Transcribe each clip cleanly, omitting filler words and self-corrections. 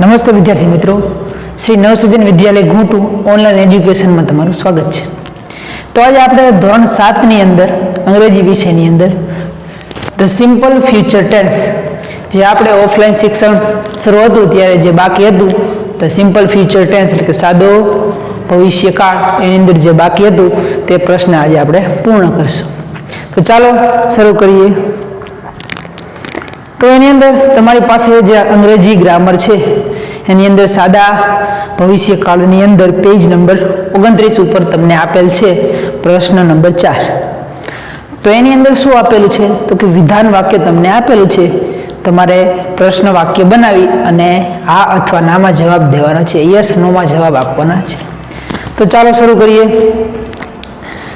નમસ્તે વિદ્યાર્થી મિત્રો, શ્રી નવસર્જન વિદ્યાલય ઘૂંટુ ઓનલાઈન એજ્યુકેશનમાં તમારું સ્વાગત છે. તો આજે આપણે ધોરણ 7ની અંદર અંગ્રેજી વિષયની અંદર ધ સિમ્પલ ફ્યુચર ટેન્સ, જે આપણે ઓફલાઈન શિક્ષણ શરૂ હતું ત્યારે જે બાકી હતું ધ સિમ્પલ ફ્યુચર ટેન્સ એટલે કે સાદો ભવિષ્યકાળ, એની અંદર જે બાકી હતું તે પ્રશ્ન આજે આપણે પૂર્ણ કરશું. તો ચાલો શરૂ કરીએ. તો એની અંદર તમારી પાસે જે અંગ્રેજી ગ્રામર છે એની અંદર સાદા ભવિષ્યકાળની અંદર પેજ નંબર 29 ઉપર તમને આપેલ છે પ્રશ્ન નંબર 4. તો એની અંદર શું આપેલું છે તો કે વિધાન વાક્ય તમને આપેલું છે. તમારે પ્રશ્ન વાક્ય બનાવી અને હા અથવા નામાં જવાબ દેવાનો છે, યસ નોમાં જવાબ આપવાના છે. તો ચાલો શરૂ કરીએ.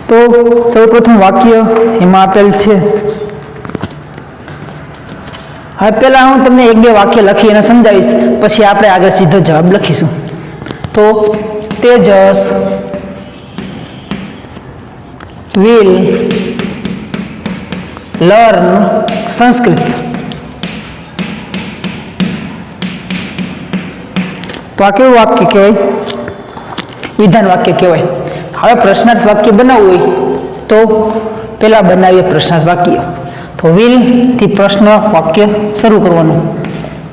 તો સૌપ્રથમ વાક્ય એમાં આપેલ છે. હવે પહેલાં હું તમને એક બે વાક્ય લખી અને સમજાવીશ, પછી આપણે આગળ સીધો જવાબ લખીશું. તો તેજસ will learn સંસ્કૃત. તો આ કેવું વાક્ય કહેવાય? વિધાન વાક્ય કહેવાય. હવે પ્રશ્નાર્થ વાક્ય બનાવવું હોય તો પહેલાં બનાવીએ પ્રશ્નાર્થ વાક્ય. તો વિલ થી પ્રશ્ન વાક્ય શરૂ કરવાનું.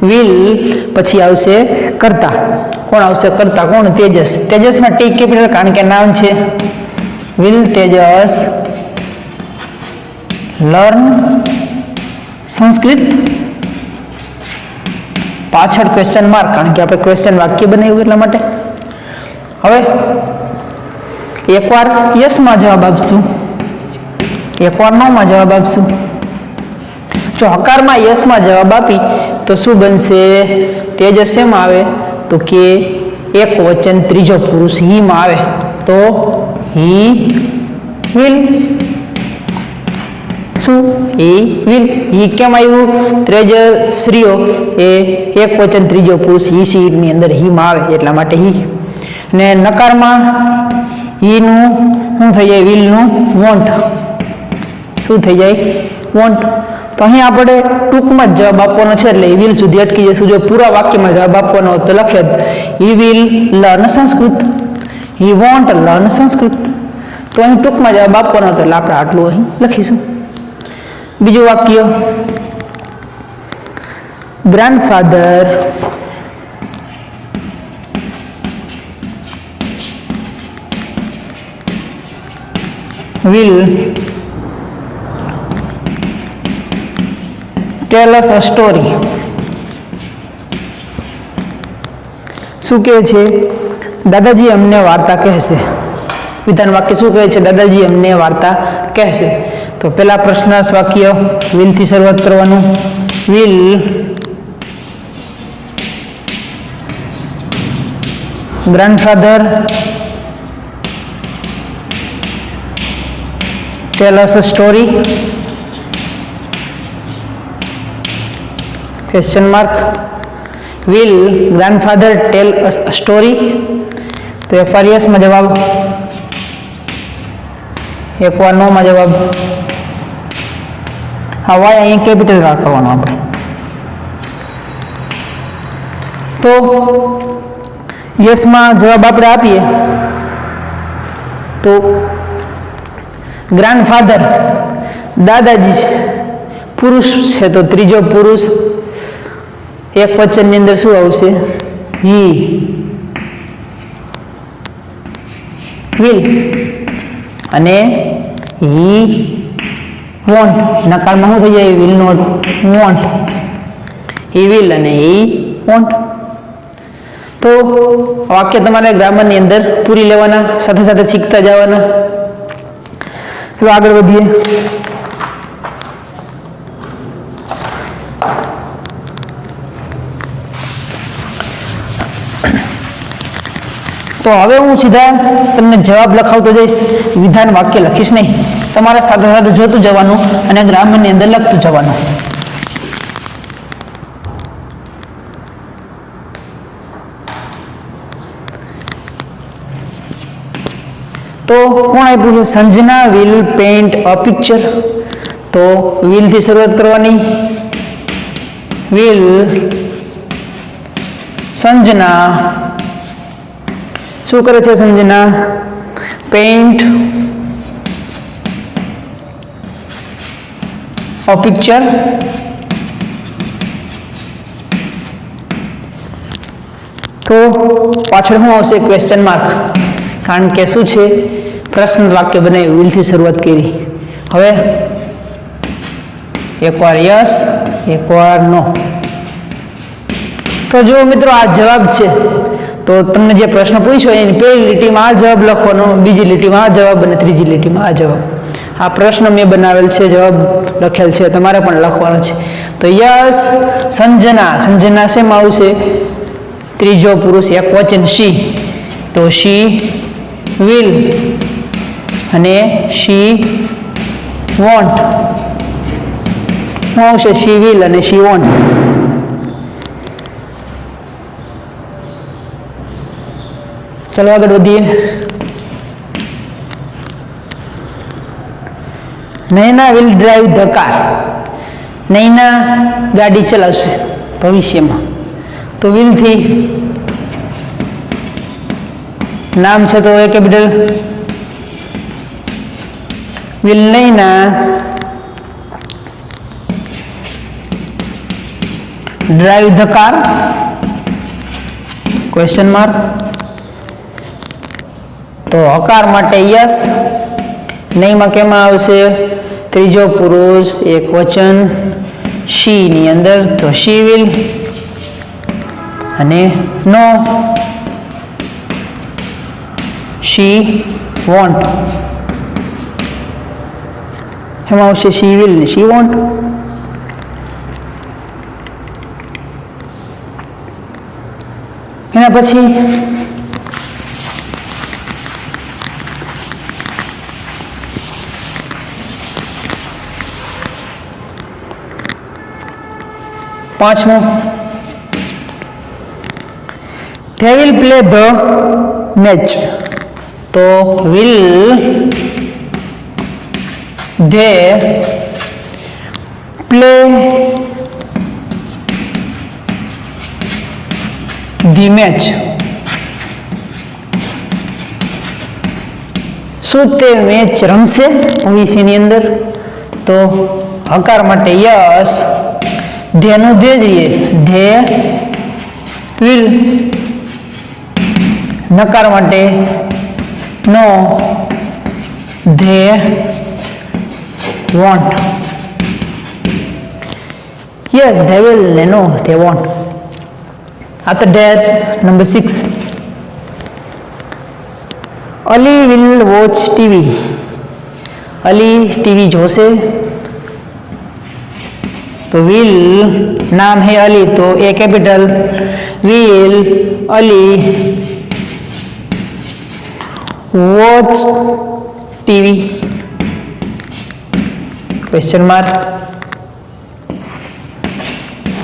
વિલ પછી આવશે કર્તા. કોણ આવશે કર્તા? કોણ? તેજસ. તેજસમાં ટી કેપિટલ, કારણ કે નામ છે. Will Tejas learn Sanskrit. પાછળ ક્વેશ્ચન માર્ક, કારણ કે આપણે ક્વેશ્ચન વાક્ય બનાવ્યું એટલા માટે. હવે એકવાર યસમાં જવાબ આપશું, એકવાર નોમાં જવાબ આપશું. જો હકારમાં યસમાં જવાબ આપી તો શું બનશે? તેજસ શેમાં આવે તો કે એક વચન ત્રીજો પુરુષ હીમાં આવે. તો હી વિલ. શું? He will. હી કેમ આવ્યું? ત્રેજશ્રીઓ એ એક વચન ત્રીજો પુરુષ હી સીટની અંદર હીમાં આવે એટલા માટે હી. ને નકારમાં હીનું શું થઈ જાય? વિલનું વોન્ટ. શું થઈ જાય? વોન્ટ. તો અહીં આપણે ટૂંકમાં જ જવાબ આપવાનો છે એટલે વિલ સુધી અટકી જઈશું. જો પૂરા વાક્યમાં જવાબ આપવાનો હોય તો લખે he will learn Sanskrit, he want learn Sanskrit. તો અહીં ટૂંકમાં જવાબ આપવાનો હતો એટલે આપણે આટલું અહીં લખીશું. બીજું વાક્ય, grandfather will tell us a story. શું કહે છે? દાદાજી અમને વાર્તા કહેશે. વિધાન વાક્ય શું કહે છે? દાદાજી અમને વાર્તા કહેશે. તો પહેલા પ્રશ્નાર્થ વાક્ય will થી શરૂઆત કરવાનું. will grandfather tell us a story? Question mark. Will grandfather tell us a story? તો એકવાર યસમાં જવાબ, એકવાર નોમાં જવાબ. હા, વાય અહીં કેપિટલ રાખવાનો આપણે. તો યસમાં જવાબ આપણે આપીએ તો ગ્રાન્ડફાધર દાદાજી પુરુષ છે તો ત્રીજો પુરુષ એક વચનની અંદર શું આવશે? He will. અને હી વોન્ટ. નકારમાં શું થઈ જાય? Will not won't. He will અને હી વોન્ટ. તો વાક્ય તમારે ગ્રામરની અંદર પૂરી લેવાના, સાથે સાથે શીખતા જવાના. ચલો આગળ વધીએ. તો હવે હું સીધા તમને જવાબ લખાવતો જઈશ, વિધાન વાક્ય લખીશ નહીં. તમારે સાથે સાથે જોતું જવાનું અને ગ્રામરની અંદર લખતું જવાનું. તો કોણ આપ્યું છે? Sanjana will paint a picture. તો વિલ થી શરૂઆત કરવાની. વિલ સંજના શું કરે છે? સંજના પેઇન્ટ a picture તો પાછળ શું આવશે? ક્વેશ્ચન માર્ક, કારણ કે શું છે? પ્રશ્ન વાક્ય બનાવ્યું, વિલથી શરૂઆત કરી. હવે એકવાર યસ એકવાર નો. તો જો મિત્રો આ જવાબ છે, તો તમને જે પ્રશ્ન પૂછ્યો એની પહેલી લીટીમાં આ જવાબ લખવાનો, બીજી લીટીમાં આ જવાબ અને ત્રીજી લીટીમાં આ જવાબ. આ પ્રશ્ન મેં બનાવેલ છે, જવાબ લખેલ છે, તમારે પણ લખવાનો છે. તો યસ સંજના, સંજના શેમાં આવશે? ત્રીજો પુરુષ એકવચન શી, તો શી વિલ અને શી વોન્ટ. શું આવશે? શી વિલ અને શી વોન્ટ. ચલો આગળ વધીએ. Naina will drive the car. Naina ગાડી ચલાવશે ભવિષ્યમાં. તો વિલથી નામ છે તો a capital will Naina drive the car question mark. તો હકાર માટે યસ, નહીંમાં કેમાં આવશે? ત્રીજો પુરુષ એક વચન શી ની અંદર, તો શી વિલ અને નો શી વોન્ટ. એમાં આવશે શી વિલ ને શી વોન્ટ. એના પછી પાંચમું, they will play the match. તો will they play the match. શું તે મેચ રમશે ભવિષ્યની અંદર? તો હકાર માટે યસ, ધેનું ધે જઈએ, ધે વિલ. નકાર માટે no, they won't. Yes they will ને no they won't. After that, number 6, Ali will watch TV. Ali TV જોશે. तो विल नाम है अली, तो a capital will Ali watch TV question mark.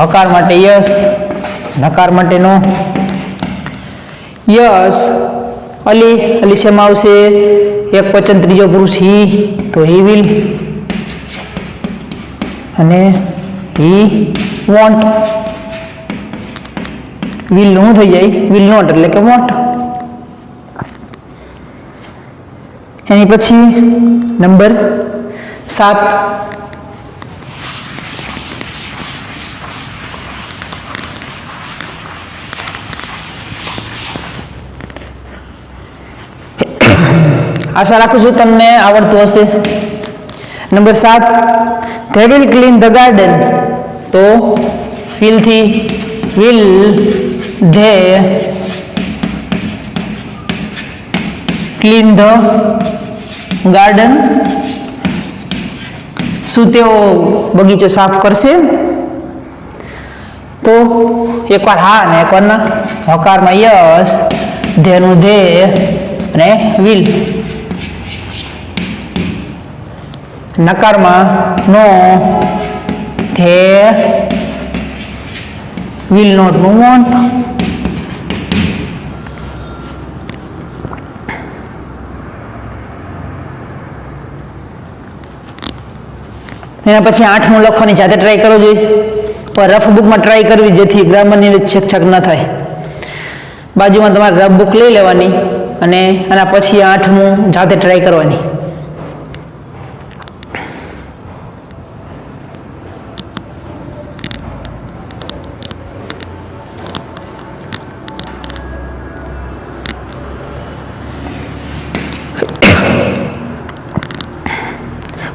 हकार माटे यस, नकार माटे नो. यस अली, अली से आवशे एक वचन त्रीजो पुरुष ही, तो ही विल અને he want. will નું થઈ જાય, will not એટલે કે want. એની પછી નંબર 7, આશા રાખું છું તમને આવડતું હશે. Number 7, they will clean the garden. તો will થી will they clean the garden. શું તેઓ બગીચો સાફ કરશે? તો એકવાર હા ને એકવાર ના. હકારમાં યસ, ધેનું ધે અને will. નકારમાં નો, ધે will not નું want. એના પછી 8મું લખવાની જાતે ટ્રાય કરવો જોઈએ, પણ રફ બુકમાં ટ્રાય કરવી જેથી ગ્રામરની છેકછાક ન થાય. બાજુમાં તમારે રફ બુક લઈ લેવાની અને આના પછી 8મું જાતે ટ્રાય કરવાની.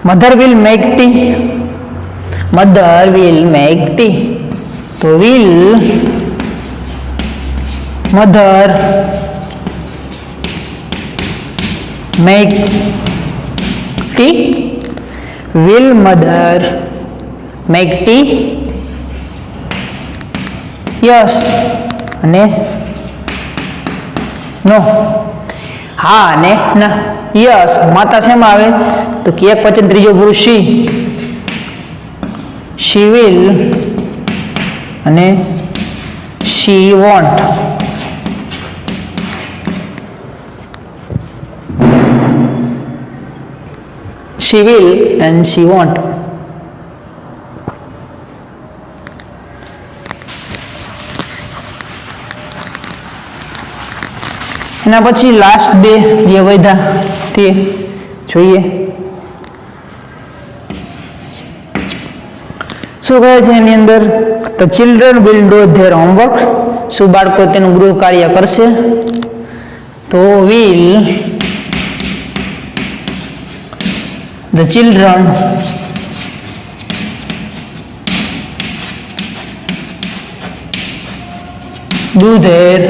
Mother will make tea. Mother will make tea. તો will mother make tea. Will mother make tea? Yes અને no. હા અને ના. યસ માતા શેમાં આવે તો કે એક વચન ત્રીજો પુરુષ she will અને she won't. she will and she won't. એના પછી લાસ્ટ બે જે વધ્યા તે જોઈએ. શું કહે છે એની અંદર? The children will do their homework. શું બાળકો તેનું ગૃહ કાર્ય કરશે? તો will the children do their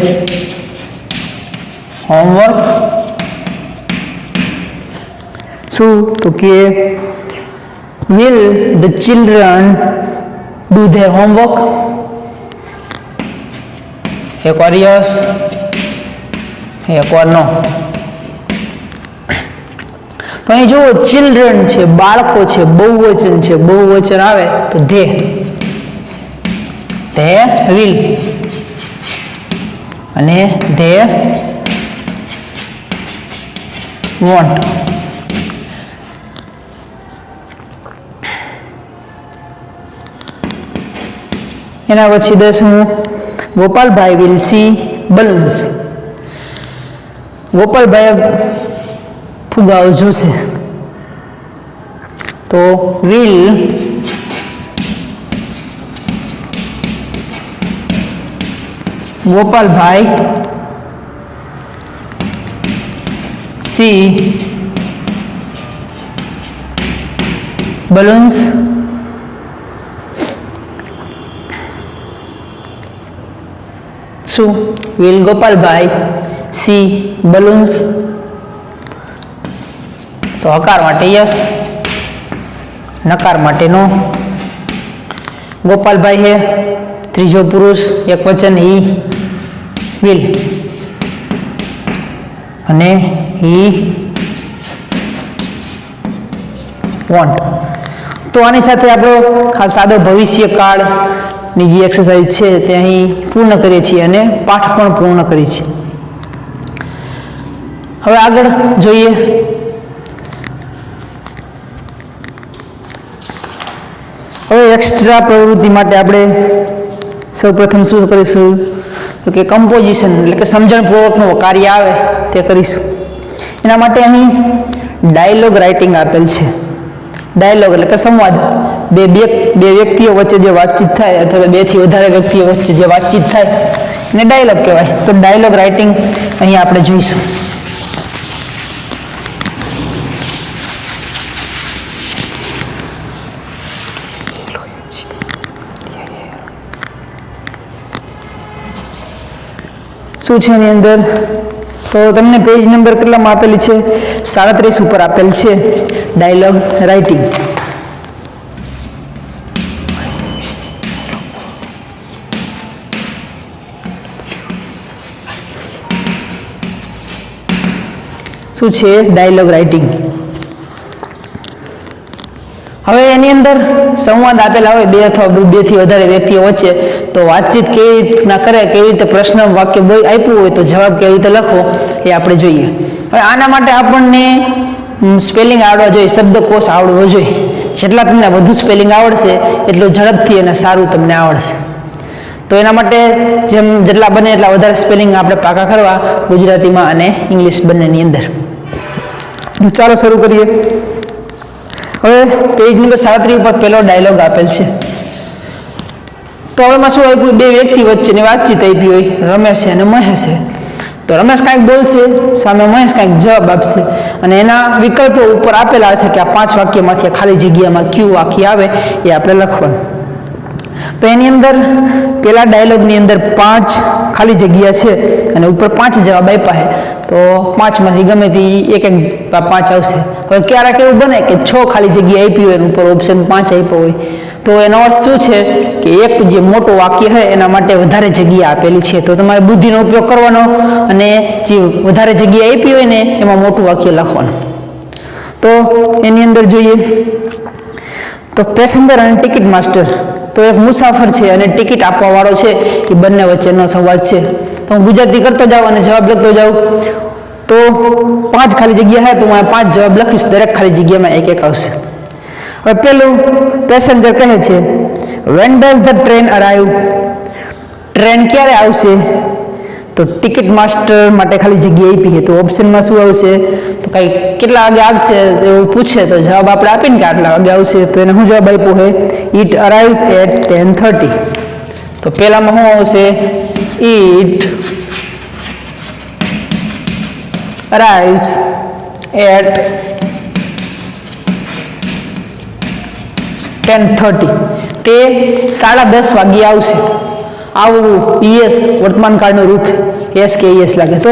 homework. શું તો કે will the children do their homework? એક વાર yes, એક વાર no. તો અહીં જુઓ ચિલ્ડ્રન છે, બાળકો છે, બહુવચન છે, બહુવચન આવે તો they will અને they won't. એના પછી 10મું ગોપાલભાઈ will see balloons. ગોપાલભાઈ ફુગાઓ જોશે તો will ગોપાલભાઈ see balloons. શું will ગોપાલભાઈ see balloons? તો હકાર માટે યસ, નકાર માટે નો. ગોપાલભાઈ હે ત્રીજો પુરુષ એક વચન he will અને he won't. તો આની સાથે આપણો આ સાદો ભવિષ્યકાળની જે એક્સરસાઇઝ છે તે અહીં પૂર્ણ કરીએ છીએ અને પાઠ પણ પૂર્ણ કરીએ છીએ. હવે આગળ જોઈએ. હવે એક્સ્ટ્રા પ્રવૃત્તિ માટે આપણે સૌપ્રથમ શું કરીશું તો કે કમ્પોઝિશન એટલે કે સમજણપૂર્વકનું કાર્ય આવે તે કરીશું. એના માટે અહીં ડાયલોગ રાઇટિંગ આપેલ છે. ડાયલોગ એટલે કે સંવાદ, બે વ્યક્તિઓ વચ્ચે જે વાતચીત થાય અથવા 2 થી વધારે વ્યક્તિઓ વચ્ચે જે વાતચીત થાય એને ડાયલોગ કહેવાય. તો ડાયલોગ રાઇટિંગ અહીં આપણે જોઈશું. શું છે એની અંદર તો તમને પેજ નંબર કેટલામાં આપેલી છે? 37 ઉપર આપેલ છે ડાયલોગ રાઇટિંગ. શું છે ડાયલોગ રાઇટિંગ? હવે એની અંદર સંવાદ આપેલા હોય 2 અથવા 2 થી વધારે વ્યક્તિઓ વચ્ચે, તો વાતચીત કેવી રીતના કરે, કેવી રીતે પ્રશ્ન વાક્ય આપ્યું હોય તો જવાબ કેવી રીતે લખવો એ આપણે જોઈએ. હવે આના માટે આપણને સ્પેલિંગ આવડવા જોઈએ, શબ્દકોશ આવડવો જોઈએ. જેટલા તમને વધુ સ્પેલિંગ આવડશે એટલું ઝડપથી અને સારું તમને આવડશે. તો એના માટે જેટલા બને એટલા વધારે સ્પેલિંગ આપણે પાકા કરવા ગુજરાતીમાં અને ઇંગ્લિશ બંનેની અંદર. ચાલો શરૂ કરીએ. હવે પેજ નંબર 37 ઉપર પહેલો ડાયલોગ આપેલ છે. તો હવેમાં શું આપ્યું, બે વ્યક્તિ વચ્ચેની વાતચીત આપી હોય, રમેશ અને મહેશે. તો રમેશ કાંઈક બોલશે, સામે મહેશ કાંઈક જવાબ આપશે અને એના વિકલ્પો ઉપર આપેલા હશે કે આ 5 વાક્યમાંથી આ ખાલી જગ્યામાં કયું વાક્ય આવે એ આપણે લખવાનું. તો એની અંદર પેલા ડાયલોગની અંદર 5 ખાલી જગ્યા છે અને ઉપર 5 જવાબ આપ્યા છે. તો 5માંથી ગમે તે એક 5 આવશે. હવે ક્યારેક એવું બને કે 6 ખાલી જગ્યા આપી હોય અને ઉપર ઓપ્શન 5 આપ્યો હોય, તો એનો અર્થ શું છે કે એક જે મોટું વાક્ય છે એના માટે વધારે જગ્યા આપેલી છે. તો તમારે બુદ્ધિનો ઉપયોગ કરવાનો અને જે વધારે જગ્યા આપી હોય ને એમાં મોટું વાક્ય લખવાનું. તો એની અંદર જોઈએ તો પેસેન્જર અને ટિકિટ માસ્ટર. તો એક મુસાફર છે અને ટિકિટ આપવા વાળો છે, એ બંને વચ્ચેનો સંવાદ છે. તો હું ગુજરાતી કરતો જાઉં અને જવાબ લખતો જાઉં. તો 5 ખાલી જગ્યા છે તો હું 5 જવાબ લખીશ, દરેક ખાલી જગ્યામાં એક એક આવશે. હવે પેલું પેસેન્જર કહે છે, when does the train arrive? Train ક્યારે આવશે? તો ટિકિટ માસ્ટર માટે ખાલી જગ્યા આપી છે, તો ઓપ્શનમાં શું આવશે? તો કંઈ કેટલા વાગે આવશે એવું પૂછે તો જવાબ આપણે આપીને કે આટલા વાગે આવશે. તો એને શું જવાબ આપ્યો છે? it arrives at 10:30. તો પહેલામાં શું આવશે? it arrives at 10:30. તે 10:30 વાગ્યે આવશે. આવું ઈએસ વર્તમાન કાળનું રૂપ એસ કે ઈએસ લાગે. તો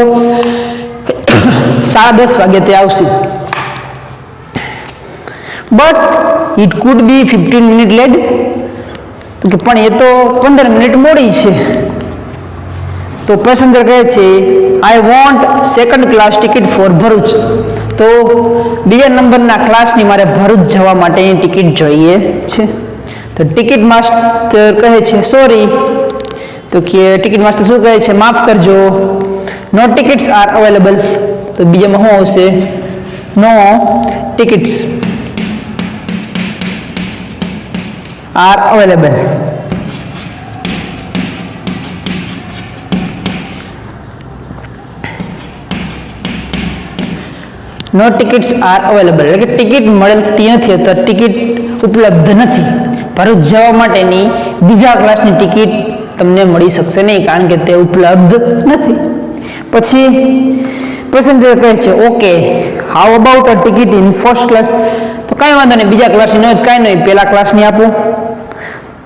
10:30 વાગે તે આવશે. But it could be 15 minute late. તો કે પણ એ તો 15 મિનિટ મોડી છે. તો પેસેન્જર કહે છે, I want second class ticket for Bharuch. તો બીજા નંબરના ક્લાસની મારે ભરૂચ જવા માટેની ટિકિટ જોઈએ છે. તો ટિકિટ માસ્ટર કહે છે સોરી. તો કે ટિકિટ માસ્ટર શું કહે છે? માફ કરજો, નો ટિકિટ્સ આર અવેલેબલ. તો બીજામાં શું આવશે? No tickets are available. No tickets are available એટલે કે ટિકિટ મળતી નથી અથવા ટિકિટ ઉપલબ્ધ નથી. ભરૂચ જવા માટેની બીજા ક્લાસની ટિકિટ તમને મળી શકશે નહીં કારણ કે તે ઉપલબ્ધ નથી. પછી પેસેન્જર કહે છે okay, how about a ticket in first class. તો કાંઈ વાંધો નહીં, બીજા ક્લાસની ન હોય કાંઈ નહીં, પહેલા ક્લાસની આપો.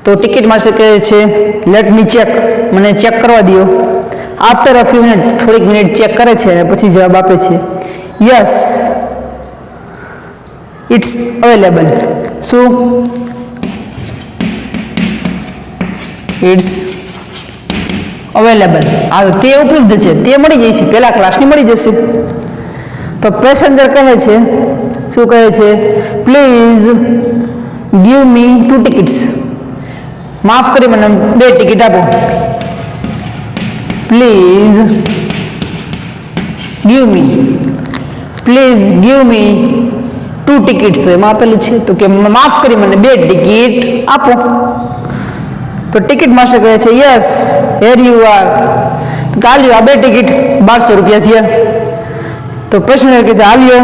તો ટિકિટ માસ્ટર કહે છે લેટ મી ચેક, મને ચેક કરવા દો. આફ્ટર અ ફ્યુ મિનિટ, થોડીક મિનિટ ચેક કરે છે અને પછી જવાબ આપે છે યસ ઇટ્સ અવેલેબલ. શું? It's available. હા, તે ઉપલબ્ધ છે, તે મળી જશે, પહેલા ક્લાસની મળી જશે. તો પેસેન્જર કહે છે, શું કહે છે? Please give me 2 tickets. માફ કરી મને 2 ટિકિટ આપો. Please give me 2 tickets. તો એમાં આપેલું છે તો કે માફ કરી મને 2 ટિકિટ આપો. તો ટિકિટ માસ્ટર કહે છે યસ હેર યુ આર. તો હાલ્યો, આ 2 ટિકિટ 1200 રૂપિયા થયા. તો પેસેન્જર કહે છે હાલ્યો,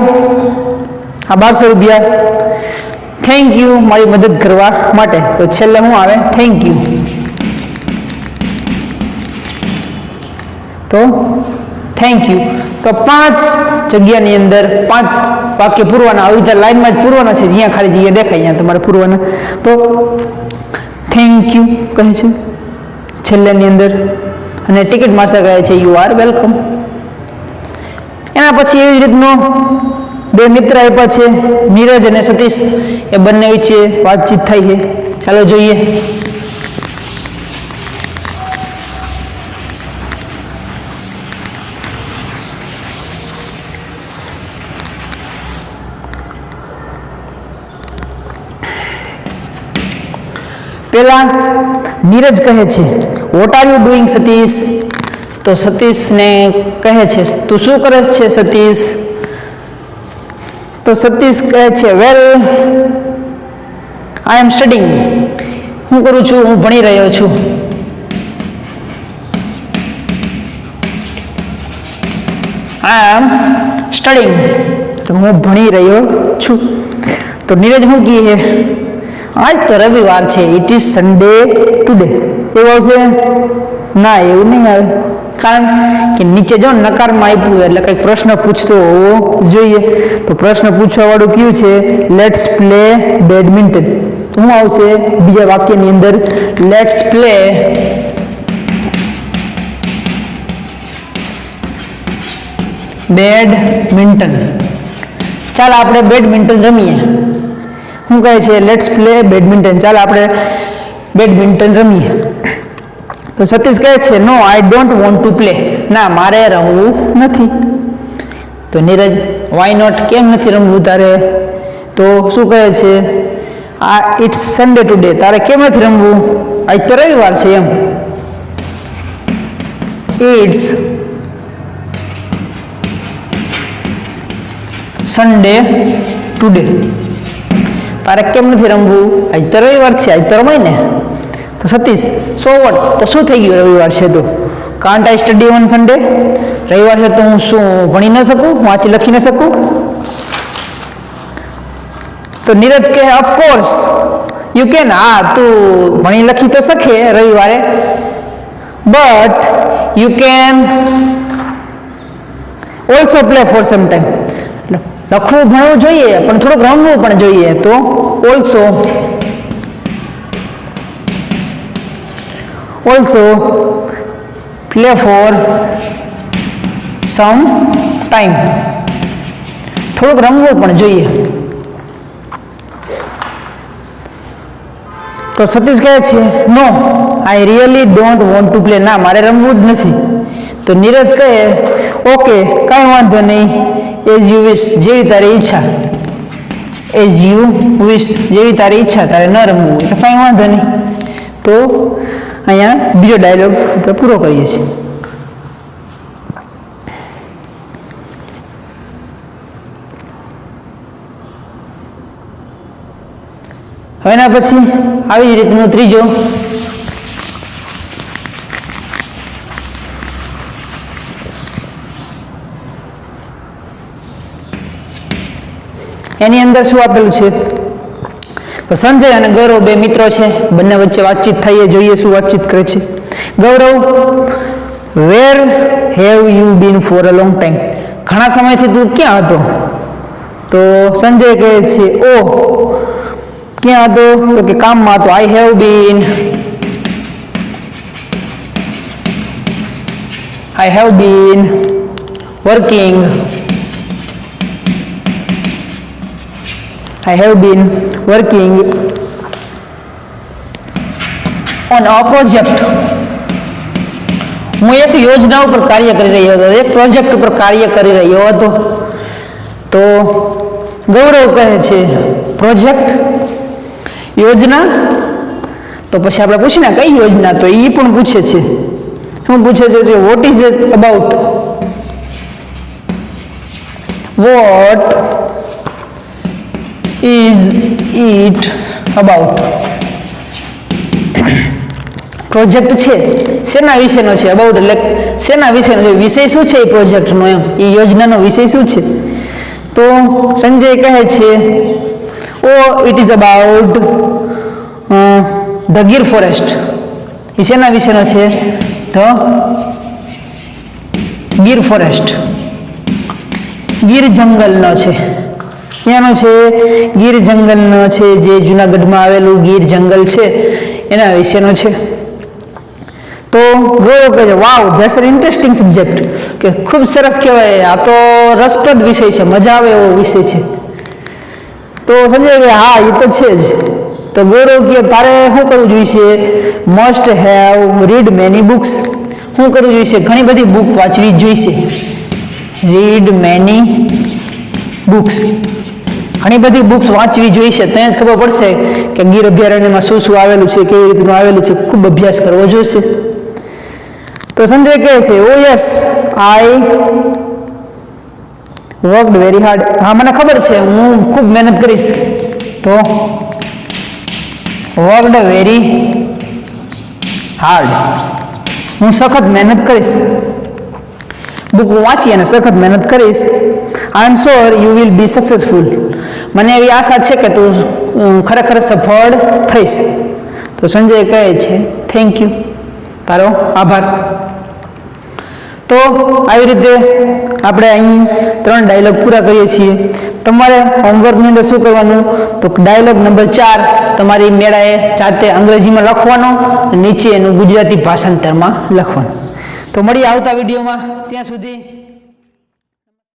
આ 1200 રૂપિયા. થેન્ક યુ મારી મદદ કરવા માટે. તો છેલ્લે શું આવે? Thank you. તો થેન્ક યુ. તો 5 જગ્યાની અંદર 5 વાક્ય પૂરવાના, આવી રીતે લાઈનમાં જ પૂરવાના છે, જ્યાં ખાલી જગ્યા દેખાય ત્યાં તમારે પૂરવાના. તો થેન્ક યુ કહે છે છેલ્લેની અંદર અને ટિકિટ માસ્ટર કહે છે યુ આર વેલકમ. એના પછી એવી રીતનો 2 મિત્ર આપ્યા છે, નીરજ અને સતીશ, એ બંને વચ્ચે વાતચીત થાય છે. ચાલો જોઈએ. પેલા નીરજ કહે છે what are you doing Satish. તો સતીશને કહે છે તું શું કરે છે સતીશ. તો સતીશ કહે છે વેલ આઈ એમ સ્ટડીંગ. હું કરું છું, હું ભણી રહ્યો છું. આઈ એમ સ્ટડીંગ, તો હું ભણી રહ્યો છું. તો નીરજ શું કહે છે? આજ તો રવિવાર છે, ઇટ ઇઝ સન્ડે ટુડે. એવું આવશે? ના, એવું નહીં આવે. કારણ કે નીચે જો નકારમાં આપ્યું એટલે કંઈક પ્રશ્ન પૂછતો હોવો જોઈએ. તો પ્રશ્ન પૂછવા વાળું કયું છે? Let's play badminton. તો શું આવશે બીજા વાક્યની અંદર? Let's play badminton. ચાલ આપણે બેડમિન્ટન રમીએ. શું કહે છે? Let's play badminton. ચાલ આપણે બેડમિન્ટન રમીએ. તો સતીશ કહે છે no I don't want to play. ના, મારે રમવું નથી. તો નીરજ વાય નોટ, કેમ નથી રમવું તારે? તો શું કહે છે? It's Sunday today. તારે કેમ નથી રમવું? આજ તો રવિવાર છે એમ. It's Sunday today. તારે કેમ નથી રમવું? આજ તો રવિવાર છે, આજ તો રમાય ને. તો સતીશ સો વોટ, તો શું થઈ ગયું? રવિવાર છે તો can't I study on Sunday? રવિવાર છે તો હું શું ભણી ન શકું? વાંચી લખી ન શકું? તો નીરજ કહે ઓફકોર્સ યુ કેન. હા, તું ભણી લખી તો શકે રવિવારે, but you can also play for some time. લખવું ભણવું જોઈએ પણ થોડુંક રમવું પણ જોઈએ. તો also play for some time. થોડુંક રમવું પણ જોઈએ. તો સતીશ કહે છે no I really don't want to play. ના, મારે રમવું જ નથી. તો નીરજ કહે ઓકે, કાંઈ વાંધો નહીં, એઝ યુ વિશ, જેવી તારી ઈચ્છા. એઝ યુ વિશ, જેવી તારી ઈચ્છા. તારે ન રમવું એટલે કાંઈ વાંધો નહીં. તો અહીંયા બીજો ડાયલોગ આપણે પૂરો કરીએ છીએ. હવે એના પછી આવી જ રીતનો ત્રીજો. એની અંદર શું આપેલું છે? તો સંજય અને ગૌરવ બે મિત્રો છે, બંને વચ્ચે વાતચીત થઈ, જોઈએ શું વાતચીત કરે છે. Gaurav where have you been for a long time. ઘણા સમયથી તું ક્યાં હતો? તો સંજય કહે છે ઓ, ક્યાં હતો? તો કે કામમાં હતો. I have been working. I have been working on a project. હું એક યોજના ઉપર કાર્ય કરી રહ્યો હતો, એક પ્રોજેક્ટ ઉપર કાર્ય કરી રહ્યો હતો. તો ગૌરવ કહે છે પ્રોજેક્ટ, યોજના. તો પછી આપણે પૂછીને કઈ યોજના? તો એ પણ પૂછે છે. શું પૂછે છે? What is it about? What is it about? Project છે શેના વિશેનો છે? અબાઉટ એટલે શેના વિશેનો છે? વિષય શું છે એ પ્રોજેક્ટનો, એમ એ યોજનાનો વિષય શું છે? તો સંજય કહે છે oh it is about the Gir forest. એ શેના વિશેનો છે? The Gir forest. ગીર જંગલનો છે. ક્યાંનો છે? ગીર જંગલનો છે, જે જુનાગઢમાં આવેલું ગીર જંગલ છે એના વિશેનો છે. તો ગૌરવ કહે છે વાવ ધેટ્સ એન ઇન્ટરેસ્ટિંગ સબ્જેક્ટ. કે ખૂબ સરસ કહેવાય, આ તો રસપ્રદ વિષય છે, મજા આવે એવો વિષય છે. તો સંજય કે હા એ તો છે જ. તો ગૌરવ કે તારે શું કરવું જોઈએ? Must have read many books. શું કરવું જોઈએ? ઘણી બધી બુક વાંચવી જોઈશે. Read many books. ઘણી બધી બુક્સ વાંચવી જોઈશે. ત્યાં જ ખબર પડશે કે ગીર અભયારણ્યમાં શું શું આવેલું છે, કેવી રીતનું આવેલું છે. ખૂબ અભ્યાસ કરવો જોઈશે. તો સંજય કહે છે ઓ yes I worked very hard. હા, મને ખબર છે, હું ખૂબ મહેનત કરીશ. તો વર્કડ વેરી હાર્ડ, હું સખત મહેનત કરીશ. બુક વાંચી અને સખત મહેનત કરીશ. I am sure you will be successful. મને એવી આશા છે કે તું ખરેખર સફળ થઈશ. તો સંજય કહે છે થેન્ક યુ, તારો આભાર. તો આવી રીતે આપણે અહીં 3 ડાયલોગ પૂરા કરીએ છીએ. તમારે હોમવર્કની અંદર શું કરવાનું, તો ડાયલોગ નંબર 4 તમારી મેળાએ જાતે અંગ્રેજીમાં લખવાનો, નીચે એનું ગુજરાતી ભાષાંતરમાં લખવાનું. તો મળીએ આવતા વિડીયોમાં. ત્યાં સુધી